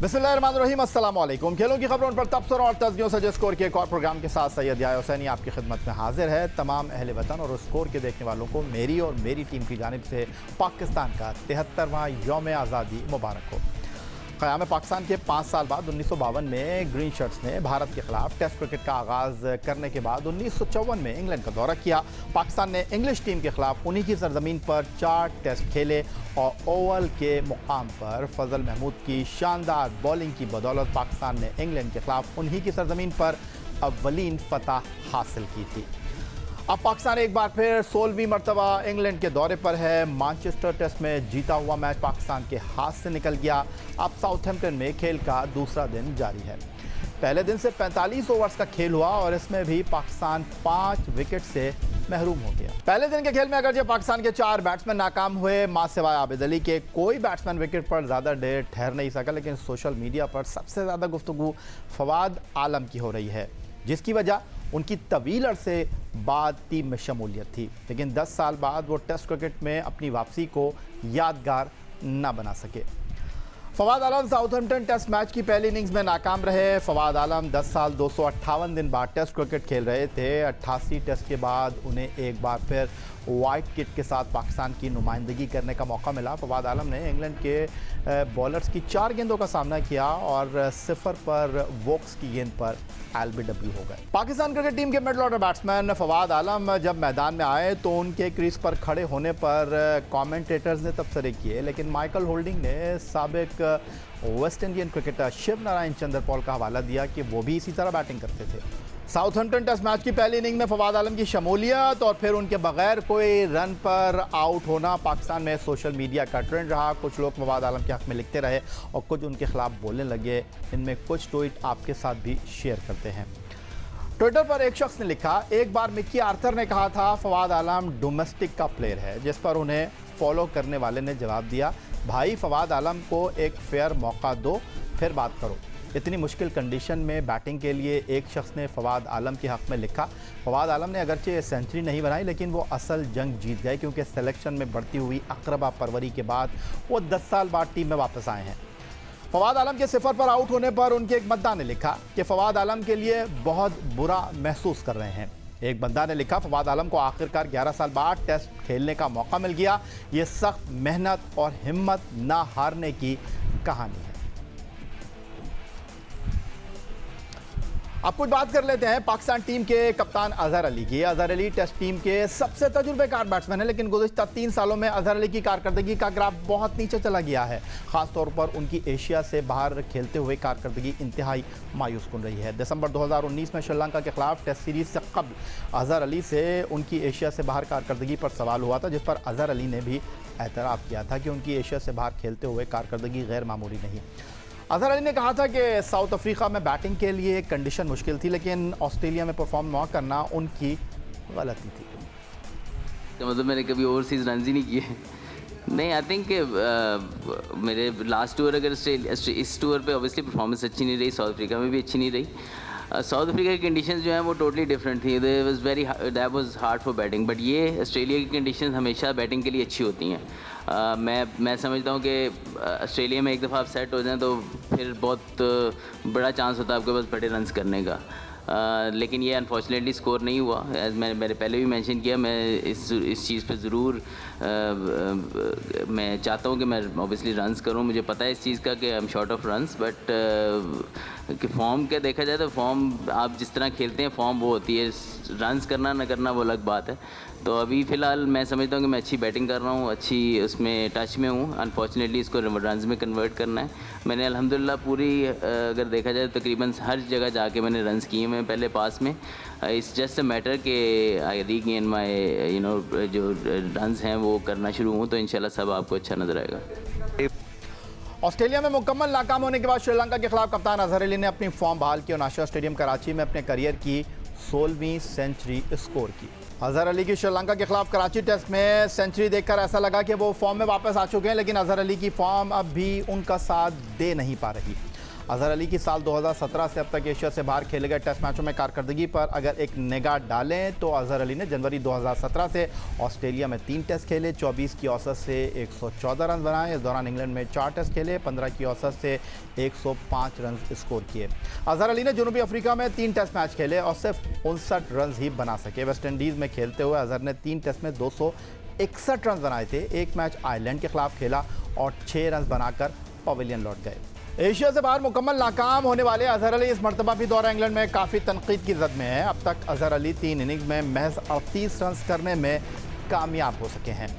बिस्मिल्लाहिर्रहमानिर्रहीम, अस्सलाम वालेकुम। खेलों की खबरों पर तबसरों और तजज़ियों से स्कोर के एक और प्रोग्राम के साथ सैयद याह्या हुसैनी आपकी खिदमत में हाजिर है। तमाम अहले वतन और स्कोर के देखने वालों को मेरी और मेरी टीम की जानिब से पाकिस्तान का 73वां यौम आज़ादी मुबारक हो। क़याम पाकिस्तान के 5 साल बाद 1952 में ग्रीन शर्ट्स ने भारत के खिलाफ टेस्ट क्रिकेट का आगाज़ करने के बाद 1954 में इंग्लैंड का दौरा किया। पाकिस्तान ने इंग्लिश टीम के खिलाफ उन्हीं की सरजमीन पर 4 टेस्ट खेले और ओवल के मुकाम पर फजल महमूद की शानदार बॉलिंग की बदौलत पाकिस्तान ने इंग्लैंड के खिलाफ उन्हीं की सरजमीन पर अव्वलीन फतह हासिल की थी। अब पाकिस्तान एक बार फिर 16वीं मरतबा इंग्लैंड के दौरे पर है। मैनचेस्टर टेस्ट में जीता हुआ मैच पाकिस्तान के हाथ से निकल गया। अब साउथहैम्पटन में खेल का दूसरा दिन जारी है। पहले दिन से 45 ओवर्स का खेल हुआ और इसमें भी पाकिस्तान 5 विकेट से महरूम हो गया। पहले दिन के खेल में अगर पाकिस्तान के 4 बैट्समैन नाकाम हुए, मां सिवाय आबिद अली के कोई बैट्समैन विकेट पर ज़्यादा देर ठहर नहीं सका, लेकिन सोशल मीडिया पर सबसे ज़्यादा गुफ्तगू फवाद आलम की हो रही है, जिसकी वजह उनकी तवील अरसे बाद टीम में शमूलियत थी। लेकिन 10 साल बाद वो टेस्ट क्रिकेट में अपनी वापसी को यादगार न बना सके। फवाद आलम साउथहैम्पटन टेस्ट मैच की पहली इनिंग्स में नाकाम रहे। फवाद आलम 10 साल 258 दिन बाद टेस्ट क्रिकेट खेल रहे थे। 88 टेस्ट के बाद उन्हें एक बार फिर वाइट किट के साथ पाकिस्तान की नुमाइंदगी करने का मौका मिला। फवाद आलम ने इंग्लैंड के बॉलर्स की 4 गेंदों का सामना किया और 0 पर वोक्स की गेंद पर LBW हो गए। पाकिस्तान क्रिकेट टीम के मिडल ऑर्डर बैट्समैन फवाद आलम जब मैदान में आए तो उनके क्रीज पर खड़े होने पर कमेंटेटर्स ने तबसरे किए, लेकिन माइकल होल्डिंग ने साबिक West Indian cricketer Shivnarine Chanderpaul का हवाला दिया कि वो भी इसी तरह बैटिंग करते थे। साउथहैम्पटन टेस्ट मैच की पहली इनिंग में फवाद आलम की शमूलियत और फिर उनके बगैर कोई रन पर आउट होना पाकिस्तान में सोशल मीडिया का ट्रेंड रहा। कुछ लोग फवाद आलम के हक़ में लिखते रहे और कुछ उनके खिलाफ बोलने लगे। इनमें कुछ ट्वीट आपके साथ भी शेयर करते हैं। ट्विटर पर एक शख्स ने लिखा, एक बार मिकी आर्थर ने कहा था फवाद आलम डोमेस्टिक का प्लेयर है, जिस पर उन्हें फॉलो करने वाले ने जवाब दिया, भाई फवाद आलम को एक फेयर मौका दो फिर बात करो। इतनी मुश्किल कंडीशन में बैटिंग के लिए एक शख्स ने फवाद आलम के हक़ में लिखा। फवाद आलम ने अगरचे सेंचुरी नहीं बनाई, लेकिन वो असल जंग जीत गए, क्योंकि सिलेक्शन में बढ़ती हुई अकरबा परवरी के बाद वो 10 साल बाद टीम में वापस आए हैं। फवाद आलम के 0 पर आउट होने पर उनके एक बंदा ने लिखा कि फवाद आलम के लिए बहुत बुरा महसूस कर रहे हैं। एक बंदा ने लिखा, फवाद आलम को आखिरकार 11 साल बाद टेस्ट खेलने का मौका मिल गया। ये सख्त मेहनत और हिम्मत ना हारने की कहानी है। अब कुछ बात कर लेते हैं पाकिस्तान टीम के कप्तान अजहर अली की। अजहर अली टेस्ट टीम के सबसे तजुर्बेकार बैट्समैन हैं, लेकिन गुज़िश्ता 3 सालों में अजहर अली की कारकर्दगी का ग्राफ बहुत नीचे चला गया है। ख़ासतौर पर उनकी एशिया से बाहर खेलते हुए कारकर्दगी इंतहाई मायूस कुन रही है। दिसंबर 2019 में श्रीलंका के खिलाफ टेस्ट सीरीज़ से कबल अजहर अली से उनकी एशिया से बाहर कारकर्दगी पर सवाल हुआ था, जिस पर अजहर अली ने भी एतराफ़ किया था कि उनकी एशिया से बाहर खेलते हुए कारकर्दगी गैर मामूली नहीं। अजहर अली ने कहा था कि साउथ अफ्रीका में बैटिंग के लिए कंडीशन मुश्किल थी, लेकिन ऑस्ट्रेलिया में परफॉर्म न करना उनकी गलती थी। मतलब मैंने कभी ओवरसीज़ रन ही नहीं किए। नहीं, आई थिंक मेरे लास्ट टूर अगर इस टूर पे ऑब्वियसली परफॉर्मेंस अच्छी नहीं रही, साउथ अफ्रीका में भी अच्छी नहीं रही। साउथ अफ्रीका की कंडीशंस जो हैं वो टोटली डिफरेंट थी। That was hard for batting, but ये ऑस्ट्रेलिया की कंडीशंस हमेशा बैटिंग के लिए अच्छी होती हैं। मैं समझता हूँ कि ऑस्ट्रेलिया में एक दफ़ा आप सेट हो जाएं तो फिर बहुत बड़ा चांस होता है आपके पास बड़े रन्स करने का। लेकिन ये अनफॉर्चुनेटली स्कोर नहीं हुआ। एज मैंने पहले भी मेंशन किया, मैं इस चीज़ पे ज़रूर मैं चाहता हूँ कि मैं ऑब्वियसली रन्स करूँ। मुझे पता है इस चीज़ का कि I am short of runs, but कि फॉर्म का देखा जाए तो फॉर्म आप जिस तरह खेलते हैं फॉर्म वो होती है, रन्स करना ना करना वो अलग बात है। तो अभी फ़िलहाल मैं समझता हूँ कि मैं अच्छी बैटिंग कर रहा हूँ, अच्छी उसमें टच में हूँ। अनफॉर्चुनेटली इसको रन्स में कन्वर्ट करना है। मैंने अल्हम्दुलिल्लाह पूरी अगर देखा जाए तकरीबन हर जगह जाके मैंने रन्स किए हैं पहले पास में। इट्स जस्ट अ मैटर कि आई रीगेन माय जो रन्स हैं वो करना शुरू हूँ, तो इंशाल्लाह सब आपको अच्छा नज़र आएगा। ऑस्ट्रेलिया में मुकम्मल नाकाम होने के बाद श्रीलंका के खिलाफ कप्तान अजहर अली ने अपनी फॉर्म बहाल की और नाशा स्टेडियम कराची में अपने करियर की 16वीं सेंचुरी स्कोर की। अजहर अली की श्रीलंका के खिलाफ कराची टेस्ट में सेंचुरी देखकर ऐसा लगा कि वो फॉर्म में वापस आ चुके हैं, लेकिन अजहर अली की फॉर्म अब भी उनका साथ दे नहीं पा रही। अजहर अली की साल 2017 से अब तक एशिया से बाहर खेले गए टेस्ट मैचों में कारकर्दगी पर अगर एक निगाह डालें तो अजहर अली ने जनवरी 2017 से ऑस्ट्रेलिया में 3 टेस्ट खेले, 24 की औसत से 114 रन बनाए। इस दौरान इंग्लैंड में 4 टेस्ट खेले, 15 की औसत से 105 रन स्कोर किए। अजहर अली ने जनूबी अफ्रीका में 3 टेस्ट मैच खेले और सिर्फ 59 रन ही बना सके। वेस्ट इंडीज़ में खेलते हुए अजहर ने 3 टेस्ट में 261 रन बनाए थे। एक मैच आयरलैंड के खिलाफ खेला और 6 रन बनाकर पवेलियन लौट गए। एशिया से बाहर मुकम्मल नाकाम होने वाले अजहर अली इस मरतबा भी दौरा इंग्लैंड में काफ़ी तनकीद की जद में है। अब तक अजहर अली 3 इनिंग्स में महज 38 रन करने में कामयाब हो सके हैं।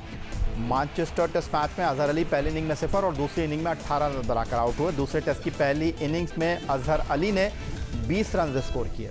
मैनचेस्टर टेस्ट मैच में अजहर अली पहली इनिंग में 0 और दूसरी इनिंग में 18 रन बनाकर आउट हुए। दूसरे टेस्ट की पहली इनिंग्स में अजहर अली ने 20 रन स्कोर किए।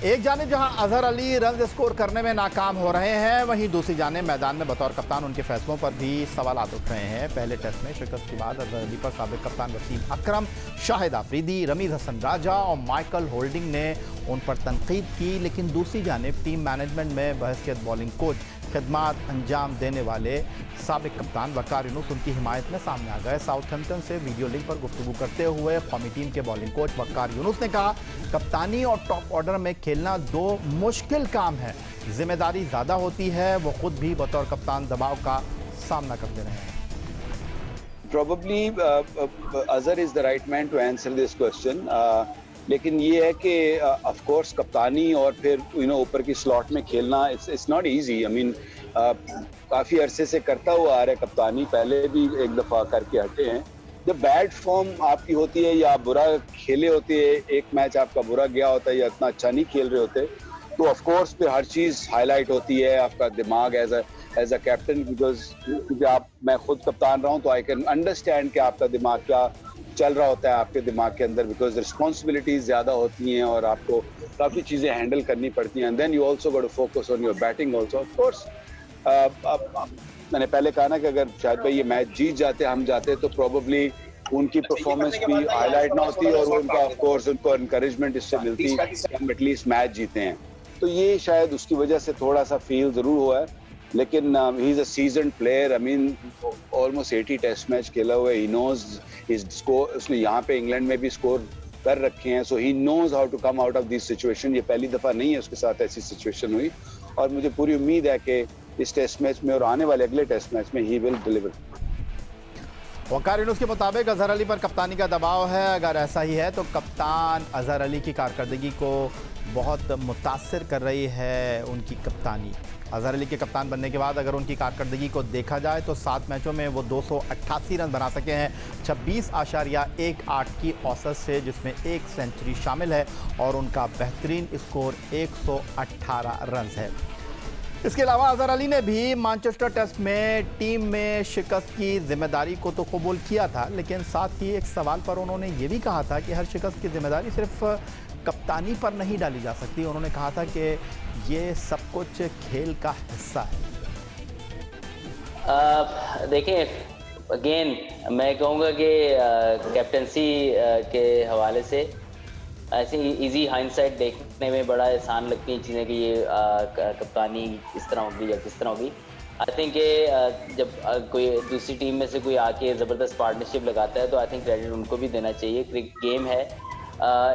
एक जानिब जहां अजहर अली रन स्कोर करने में नाकाम हो रहे हैं, वहीं दूसरी जानिब मैदान में बतौर कप्तान उनके फैसलों पर भी सवालात उठ रहे हैं। पहले टेस्ट में शिकस्त के बाद अजहर अली पर साबिक कप्तान वसीम अकरम, शाहिद आफरीदी, रमीज हसन राजा और माइकल होल्डिंग ने उन पर तनकीद की, लेकिन दूसरी जानिब टीम मैनेजमेंट में बहसियत बॉलिंग कोच खिदमात अंजाम देने वाले साबिक कप्तान वकार यूनुस उनकी हिमायत में सामने आ गए। साउथहैम्पटन से वीडियो लिंक पर गुफ्तगू करते हुए कौमी टीम के बॉलिंग कोच वकार यूनुस ने कहा, कप्तानी और टॉप ऑर्डर में खेलना 2 मुश्किल काम है, जिम्मेदारी ज़्यादा होती है। वो खुद भी बतौर कप्तान दबाव का सामना करते रहे हैं। Probably Azhar is the right man to answer this question. लेकिन ये है कि ऑफ कोर्स कप्तानी और फिर ऊपर की स्लॉट में खेलना it's not easy. I mean काफ़ी अरसे से करता हुआ आ रहा है कप्तानी, पहले भी एक दफ़ा करके हटे हैं। जब बैड फॉर्म आपकी होती है या बुरा खेले होते हैं, एक मैच आपका बुरा गया होता है या इतना अच्छा नहीं खेल रहे होते, तो ऑफ कोर्स फिर हर चीज़ हाईलाइट होती है, आपका दिमाग एज अ कैप्टन, बिकॉज क्योंकि मैं खुद कप्तान रहा हूँ तो आई कैन अंडरस्टैंड कि आपका दिमाग क्या चल रहा होता है आपके दिमाग के अंदर, बिकॉज रिस्पॉन्सिबिलिटीज ज़्यादा होती हैं और आपको काफ़ी चीज़ें हैंडल करनी पड़ती हैं। And then you also got to focus on your batting also. Of course मैंने पहले कहा ना कि अगर शायद भाई ये मैच जीत जाते, हम जाते, तो प्रोबेबली उनकी परफॉर्मेंस भी हाईलाइट ना होती और उनका ऑफ कोर्स उनको इनकरेजमेंट इससे मिलती कि हम एटलीस्ट मैच जीते हैं। तो ये शायद उसकी वजह से थोड़ा सा फील ज़रूर हुआ है, लेकिन he is a seasoned player. I mean almost 80 test match खेला हुआ है। ही नोज हिज स्कोर, उसने यहाँ पे इंग्लैंड में भी स्कोर कर रखे हैं, so he knows how to come out of this situation. ये पहली दफ़ा नहीं है उसके साथ ऐसी सिचुएशन हुई, और मुझे पूरी उम्मीद है कि इस टेस्ट मैच में और आने वाले अगले टेस्ट मैच में ही विल डिलीवर। वकार यूनुस के मुताबिक अजहर अली पर कप्तानी का दबाव है। अगर ऐसा ही है तो कप्तान अजहर अली की कारकर्दगी को बहुत मुतासिर कर रही है उनकी कप्तानी। अजहर अली के कप्तान बनने के बाद अगर उनकी कारकर्दगी को देखा जाए तो 7 मैचों में वो 288 रन बना सके हैं, 26.18 की औसत से, जिसमें 1 सेंचुरी शामिल है, और उनका बेहतरीन स्कोर 118 रन है। इसके अलावा अजहर अली ने भी मैनचेस्टर टेस्ट में टीम में शिकस्त की जिम्मेदारी को तो कबूल किया था, लेकिन साथ ही एक सवाल पर उन्होंने ये भी कहा था कि हर शिकस्त की जिम्मेदारी सिर्फ कप्तानी पर नहीं डाली जा सकती। उन्होंने कहा था कि ये सब कुछ खेल का हिस्सा है। देखें, अगेन मैं कहूँगा कि कैप्टनसी के हवाले से ऐसे इजी हाइंडसाइट देखने में बड़ा आसान लगती हैं चीज़ें कि ये कप्तानी इस तरह होगी या किस तरह होगी। आई थिंक जब कोई दूसरी टीम में से कोई आके ज़बरदस्त पार्टनरशिप लगाता है तो आई थिंक क्रेडिट उनको भी देना चाहिए। क्रिकेट गेम है,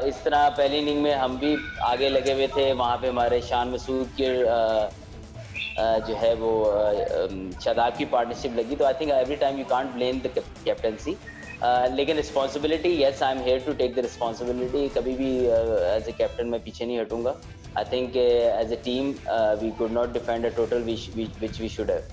इस तरह पहली इनिंग में हम भी आगे लगे हुए थे, वहाँ पे हमारे शान मसूद के जो है वो शादाब की पार्टनरशिप लगी, तो I think every time you can't blame the captaincy. लेकिन responsibility, yes I am here to take the responsibility. कभी भी एज ए कैप्टन मैं पीछे नहीं हटूंगा। I think as a team we could not defend a total which we should have.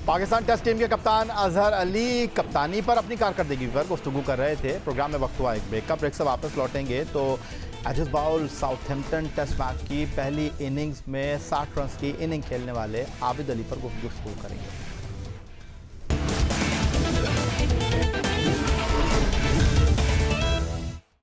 Pakistan test team के कप्तान अजहर अली कप्तानी पर अपनी कारकर्दगी पर गुफ्तगू कर रहे थे। प्रोग्राम में वक्त हुआ एक ब्रेक का। ब्रेक से वापस लौटेंगे तो Ageas Bowl Southampton test match की पहली इनिंग्स में 60 रन की इनिंग खेलने वाले आबिद अली पर गुफ्तगू करेंगे।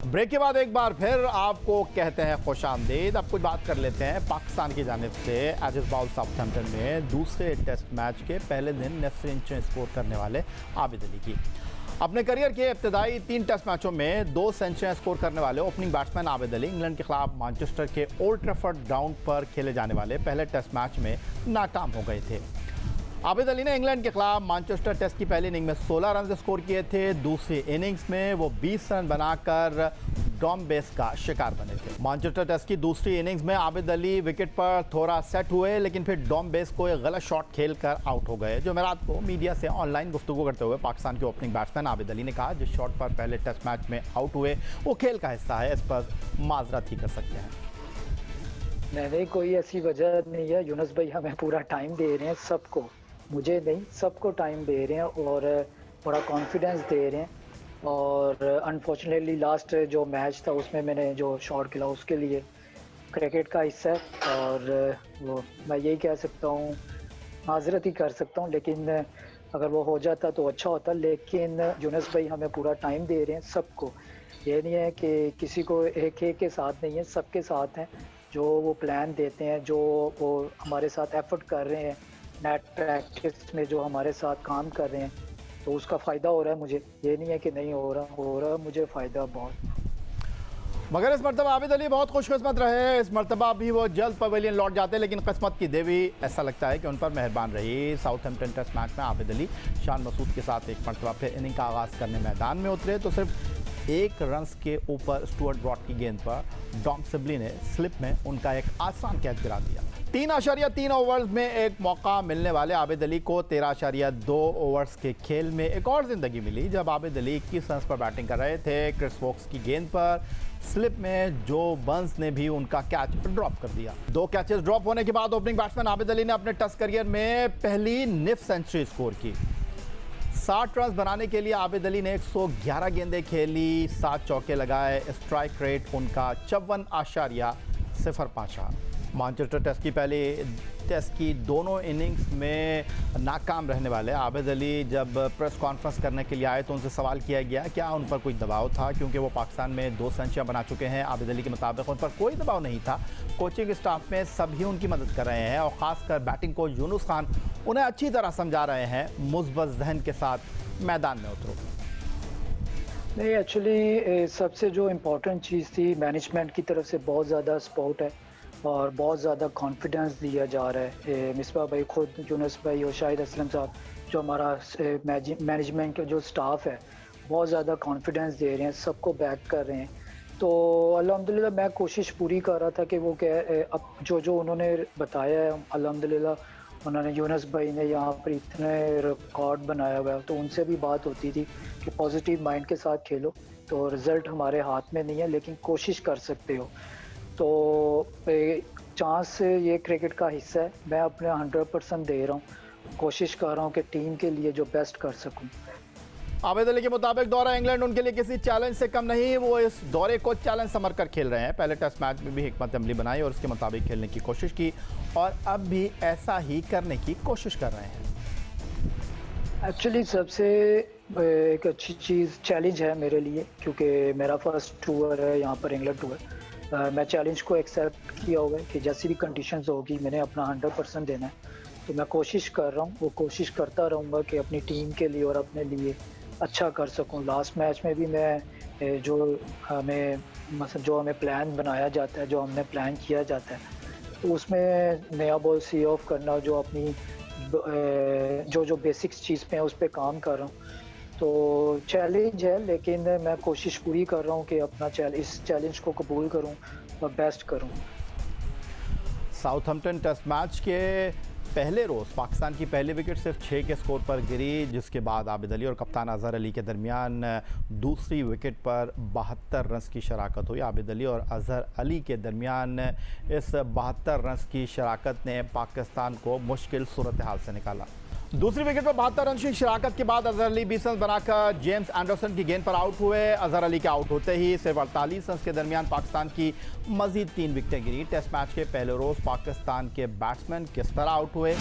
ब्रेक के बाद एक बार फिर आपको कहते हैं खुशामदीद। अब कुछ बात कर लेते हैं पाकिस्तान की जानिब से एजिस बाउल साउथहैम्पटन में दूसरे टेस्ट मैच के पहले दिन नेफ सेंचुरी स्कोर करने वाले आबिद अली की। अपने करियर के इब्तदाई 3 टेस्ट मैचों में 2 सेंचुरियां स्कोर करने वाले opening batsman Abid Ali England के खिलाफ मैनचेस्टर के ओल्ड ट्रैफर्ड ग्राउंड पर खेले जाने वाले पहले टेस्ट मैच में नाकाम हो गए थे। आबिद अली ने इंग्लैंड के खिलाफ मैनचेस्टर टेस्ट की पहली इनिंग में 16 रन स्कोर किए थे। दूसरी इनिंग्स में वो 20 रन बनाकर डॉम बेस का शिकार बने थे। मैनचेस्टर टेस्ट की दूसरी इनिंग्स में आबिद अली विकेट पर थोड़ा सेट हुए, लेकिन फिर डॉम बेस को एक गलत शॉट खेलकर आउट हो गए। जुमेरात को मीडिया से ऑनलाइन गुफ्तगू करते हुए पाकिस्तान के ओपनिंग बैट्समैन आबिद अली ने कहा, जिस शॉट पर पहले टेस्ट मैच में आउट हुए वो खेल का हिस्सा है, इस पर माजरत ही कर सकते हैं। नहीं, कोई ऐसी वजह नहीं है। यूनुस भाई हमें पूरा टाइम दे रहे हैं, सबको, मुझे नहीं सबको टाइम दे रहे हैं और बड़ा कॉन्फिडेंस दे रहे हैं। और अनफॉर्चुनेटली लास्ट जो मैच था उसमें मैंने जो शॉट खेला उसके लिए क्रिकेट का हिस्सा है और वो मैं यही कह सकता हूँ, माजरत ही कर सकता हूँ। लेकिन अगर वो हो जाता तो अच्छा होता। लेकिन यूनुस भाई हमें पूरा टाइम दे रहे हैं सबको, ये नहीं है कि किसी को एक के साथ नहीं है, सबके साथ हैं। जो वो प्लान देते हैं, जो वो हमारे साथ एफर्ट कर रहे हैं, नेट प्रैक्टिस में जो हमारे साथ काम कर रहे हैं, तो उसका फ़ायदा हो रहा है मुझे। ये नहीं है कि नहीं हो रहा मुझे फ़ायदा बहुत। मगर इस मरतबा आबिद अली बहुत खुशकिस्मत रहे। इस मरतबा भी वो जल्द पवेलियन लौट जाते, लेकिन किस्मत की देवी ऐसा लगता है कि उन पर मेहरबान रही। साउथहैम्पटन टेस्ट मैच में आबिद अली शान मसूद के साथ एक मरतबा फिर इनिंग का आगाज़ करने मैदान में उतरे तो सिर्फ 1 रन के ऊपर स्टुअर्ट ब्रॉड की गेंद पर डॉम सिबली ने स्लिप में उनका एक आसान कैच गिरा दिया। 3.3 ओवर्स में एक मौका मिलने वाले आबिद अली को 13.2 ओवर्स के खेल में एक और ज़िंदगी मिली, जब आबिद अली 21 रन पर बैटिंग कर रहे थे। क्रिस वोक्स की गेंद पर स्लिप में जो बर्न्स ने भी उनका कैच ड्रॉप कर दिया। 2 कैचेस ड्रॉप होने के बाद ओपनिंग बैट्समैन आबिद अली ने अपने टेस्ट करियर में पहली निफ सेंचुरी स्कोर की। 60 रन बनाने के लिए आबिद अली ने 111 गेंदें खेली, 7 चौके लगाए। स्ट्राइक रेट उनका 54.05 रहा। मैनचेस्टर टेस्ट की पहली टेस्ट की दोनों इनिंग्स में नाकाम रहने वाले आबिद अली जब प्रेस कॉन्फ्रेंस करने के लिए आए तो उनसे सवाल किया गया क्या उन पर कोई दबाव था, क्योंकि वो पाकिस्तान में 2 सेंचुरियां बना चुके हैं। आबिद अली के मुताबिक उन पर कोई दबाव नहीं था। कोचिंग स्टाफ में सभी उनकी मदद कर रहे हैं और ख़ासकर बैटिंग कोच यूनुस खान उन्हें अच्छी तरह समझा रहे हैं, मुस्बत जहन के साथ मैदान में उतरो। नहीं, एक्चुअली सबसे जो इम्पोर्टेंट चीज़ थी, मैनेजमेंट की तरफ से बहुत ज़्यादा सपोर्ट है और बहुत ज़्यादा कॉन्फिडेंस दिया जा रहा है। मिसबा भाई खुद, यूनुस भाई और शाहिद असलम साहब, जो हमारा मैनेजमेंट का जो स्टाफ है, बहुत ज़्यादा कॉन्फिडेंस दे रहे हैं, सबको बैक कर रहे हैं। तो अल्हम्दुलिल्लाह मैं कोशिश पूरी कर रहा था कि वो अब जो उन्होंने बताया है, अल्हम्दुलिल्लाह उन्होंने, यूनुस भाई ने यहाँ पर इतने रिकॉर्ड बनाया हुआ है, तो उनसे भी बात होती थी कि पॉजिटिव माइंड के साथ खेलो। तो रिज़ल्ट हमारे हाथ में नहीं है, लेकिन कोशिश कर सकते हो। तो चांस ये क्रिकेट का हिस्सा है। मैं अपने 100% दे रहा हूँ, कोशिश कर रहा हूँ कि टीम के लिए जो बेस्ट कर सकूँ। आबिद अली के मुताबिक दौरा इंग्लैंड उनके लिए किसी चैलेंज से कम नहीं, वो इस दौरे को चैलेंज समझ कर खेल रहे हैं। पहले टेस्ट मैच में भी हिकमत अमली बनाई और उसके मुताबिक खेलने की कोशिश की और अब भी ऐसा ही करने की कोशिश कर रहे हैं। एक्चुअली सबसे एक अच्छी चीज़ चैलेंज है मेरे लिए, क्योंकि मेरा फर्स्ट टूर है यहाँ पर, इंग्लैंड टूर। मैं चैलेंज को एक्सेप्ट किया हुआ है कि जैसी भी कंडीशंस होगी मैंने अपना 100% देना है। तो मैं कोशिश कर रहा हूँ, वो कोशिश करता रहूँगा कि अपनी टीम के लिए और अपने लिए अच्छा कर सकूँ। लास्ट मैच में भी मैं जो हमें प्लान बनाया जाता है, जो हमने प्लान किया जाता है, तो उसमें नया बॉल सी ऑफ करना, जो अपनी जो बेसिक्स चीज़ पे है उस पर काम कर रहा हूँ। तो चैलेंज है, लेकिन मैं कोशिश पूरी कर रहा हूँ कि अपना इस चैलेंज को कबूल करूँ और बेस्ट करूँ। साउथहैम्पटन टेस्ट मैच के पहले रोज़ पाकिस्तान की पहली विकेट सिर्फ 6 के स्कोर पर गिरी, जिसके बाद आबिद अली और कप्तान अजहर अली के दरमियान दूसरी विकेट पर 72 रन की शराकत हुई। आबिद अली और अजहर अली के दरमियान इस 72 रन की शराकत ने पाकिस्तान को मुश्किल सूरत हाल से निकाला। दूसरी विकेट पर 72 रन की शराकत के बाद अजहर अली 20 रन बनाकर जेम्स एंडरसन की गेंद पर आउट हुए। अजहर अली के आउट होते ही सिर्फ 48 रन के दरमियान पाकिस्तान की मजीद 3 विकेटें गिरी। टेस्ट मैच के पहले रोज पाकिस्तान के बैट्समैन किस तरह आउट हुए।